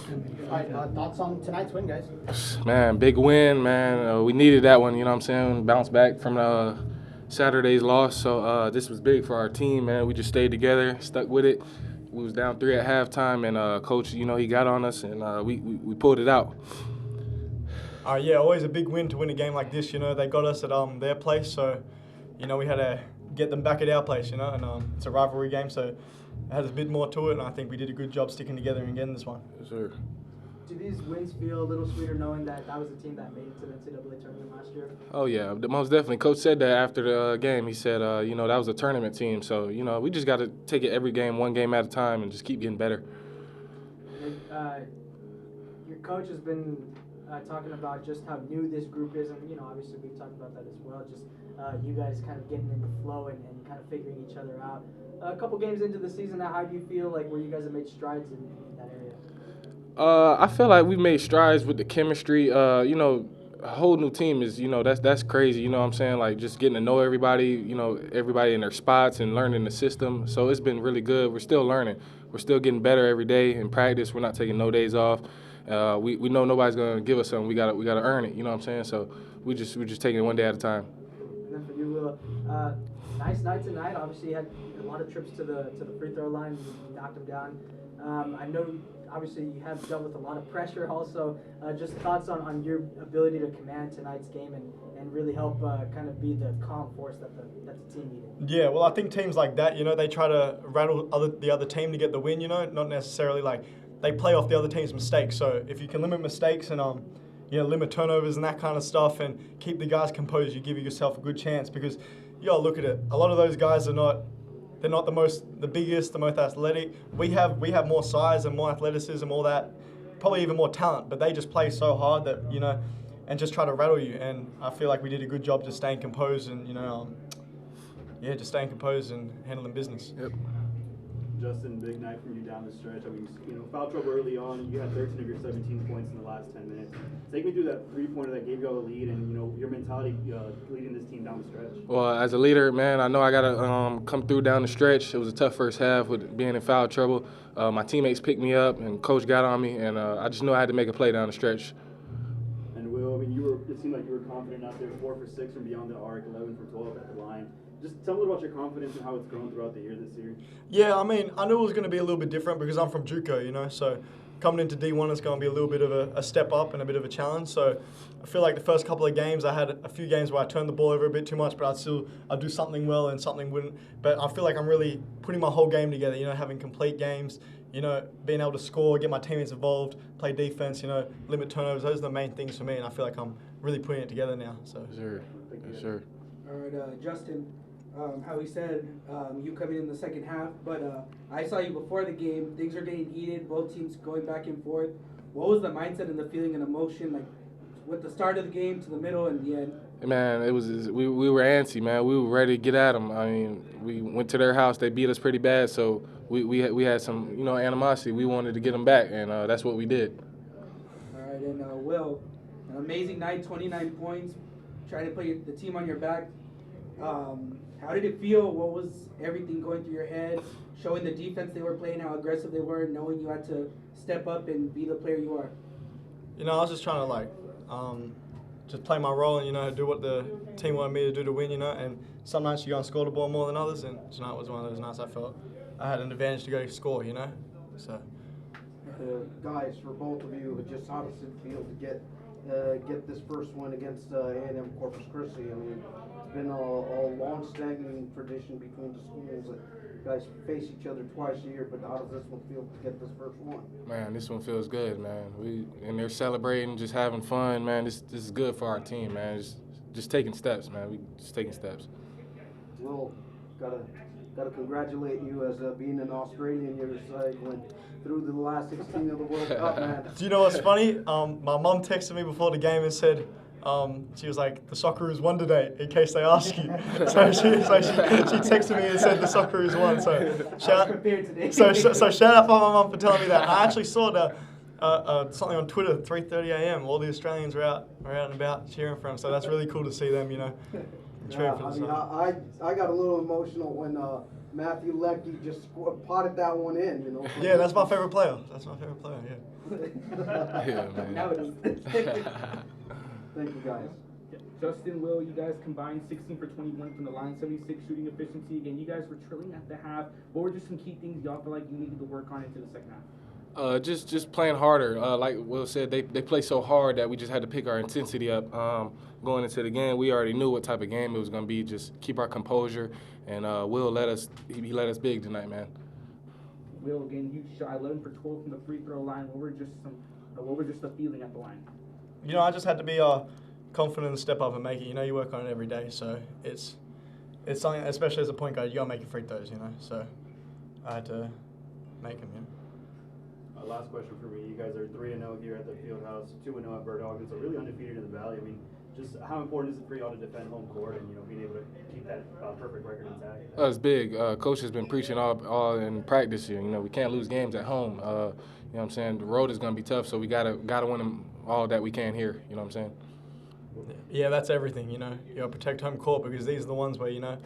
All right, thoughts on tonight's win, guys? Man, big win, man. We needed that one, you know what I'm saying? Bounce back from Saturday's loss. So this was big for our team, man. We just stayed together, stuck with it. We was down 3 at halftime, and Coach, he got on us, and we pulled it out. Yeah, always a big win to win a game like this. They got us at their place, so we had to get them back at our place. And it's a rivalry game, so it has a bit more to it. And I think we did a good job sticking together and getting this one. Yes, sir. Do these wins feel a little sweeter knowing that was the team that made it to the NCAA tournament last year? Oh, yeah, most definitely. Coach said that after the game. He said, that was a tournament team. So, we just got to take it every game, one game at a time, and just keep getting better. Your coach has been talking about just how new this group is, and, obviously we've talked about that as well, just you guys kind of getting in the flow and kind of figuring each other out. A couple games into the season now, how do you feel like where you guys have made strides in that area? I feel like we made strides with the chemistry. A whole new team is, that's crazy. You know what I'm saying? Like just getting to know everybody, everybody in their spots and learning the system. So it's been really good. We're still learning. We're still getting better every day in practice. We're not taking no days off. We know nobody's gonna give us something. We gotta earn it. You know what I'm saying? So we're just taking it one day at a time. And then for you, Will, nice night tonight. Obviously, you had a lot of trips to the free throw line. You knocked them down. I know. Obviously, you have dealt with a lot of pressure also. Just thoughts on your ability to command tonight's game and really help kind of be the calm force that the team needed. Yeah, well, I think teams like that, they try to rattle the other team to get the win, not necessarily like they play off the other team's mistakes. So if you can limit mistakes and limit turnovers and that kind of stuff and keep the guys composed, you give yourself a good chance because you got to look at it. A lot of those guys they're not the biggest, the most athletic. We have more size and more athleticism, all that, probably even more talent. But they just play so hard that and just try to rattle you. And I feel like we did a good job just staying composed and just staying composed and handling business. Yep. Justin, big night from you down the stretch. I mean, foul trouble early on. You had 13 of your 17 points in the last 10 minutes. Take me through that three-pointer that gave you all the lead and, your mentality leading this team down the stretch. Well, as a leader, man, I know I got to come through down the stretch. It was a tough first half with being in foul trouble. My teammates picked me up and coach got on me, and I just knew I had to make a play down the stretch. And, Will, I mean, it seemed like you were confident out there, 4 for 6 from beyond the arc, 11 for 12 at the line. Just tell me about your confidence and how it's grown throughout the year this year. Yeah, I mean, I knew it was going to be a little bit different because I'm from JUCO, so coming into D1 is going to be a little bit of a step up and a bit of a challenge. So I feel like the first couple of games, I had a few games where I turned the ball over a bit too much, but I'd do something well and something wouldn't. But I feel like I'm really putting my whole game together, having complete games, being able to score, get my teammates involved, play defense, limit turnovers. Those are the main things for me, and I feel like I'm really putting it together now. So. Sure. Yes, sir. All right, Justin. How he said you coming in the second half, but I saw you before the game. Things are getting heated, both teams going back and forth. What was the mindset and the feeling and emotion, like with the start of the game to the middle and the end? Man, it was we were antsy, man. We were ready to get at them. I mean, we went to their house. They beat us pretty bad, so we had some animosity. We wanted to get them back, and that's what we did. All right, and Will, an amazing night, 29 points, trying to put the team on your back. How did it feel? What was everything going through your head? Showing the defense they were playing, how aggressive they were, knowing you had to step up and be the player you are. I was just trying to just play my role and do what the team wanted me to do to win. And some nights you're gonna score the ball more than others, and tonight was one of those nights I felt I had an advantage to go score. So. Guys, for both of you, just how does it feel to get this first win against A&M Corpus Christi? I mean, it's been a long-standing tradition between the schools that you guys face each other twice a year, but how does this one feel to get this first one? Man, this one feels good, man. And they're celebrating, just having fun, man. This is good for our team, man. Just taking steps, man. We just taking steps. Well, gotta congratulate you as being an Australian. You went through the last 16 of the World Cup, man. Do you know what's funny? My mom texted me before the game and said, she was like, the Socceroos won today, in case they ask you. So she texted me and said the Socceroos won. So shout out for my mom for telling me that. I actually saw something on Twitter at 3:30 a.m. All the Australians were out and about cheering for him. So that's really cool to see them, cheering for I got a little emotional when Matthew Leckie just potted that one in, you know. Yeah, that's my favorite player. That's my favorite player. Yeah. Yeah, man. Now it is. Thank you, guys. Justin, Will, you guys combined 16 for 21 from the line, 76 shooting efficiency. Again, you guys were trailing at the half. What were just some key things y'all feel like you needed to work on into the second half? Just playing harder. Like Will said, they play so hard that we just had to pick our intensity up. Going into the game, we already knew what type of game it was going to be. Just keep our composure, and Will let us big tonight, man. Will, again, you shot 11 for 12 from the free throw line. What were just the feeling at the line? You know, I just had to be confident and step up and make it. You know, you work on it every day, so it's something, especially as a point guard, you gotta make your free throws. You know, so I had to make them. Yeah. Last question for me. You guys are 3-0 here at the Fieldhouse, 2-0 at Bird Hawkins, so really undefeated in the Valley. I mean, just how important is it for y'all to defend home court and, you know, being able to keep that perfect record intact? It's big. Coach has been preaching all in practice here. You know, we can't lose games at home. You know what I'm saying? The road is going to be tough, so we gotta win them all that we can here. You know what I'm saying? Yeah, that's everything. You know, you gotta protect home court because these are the ones where, you know,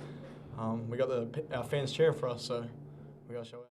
we got our fans cheering for us, so we gotta show it.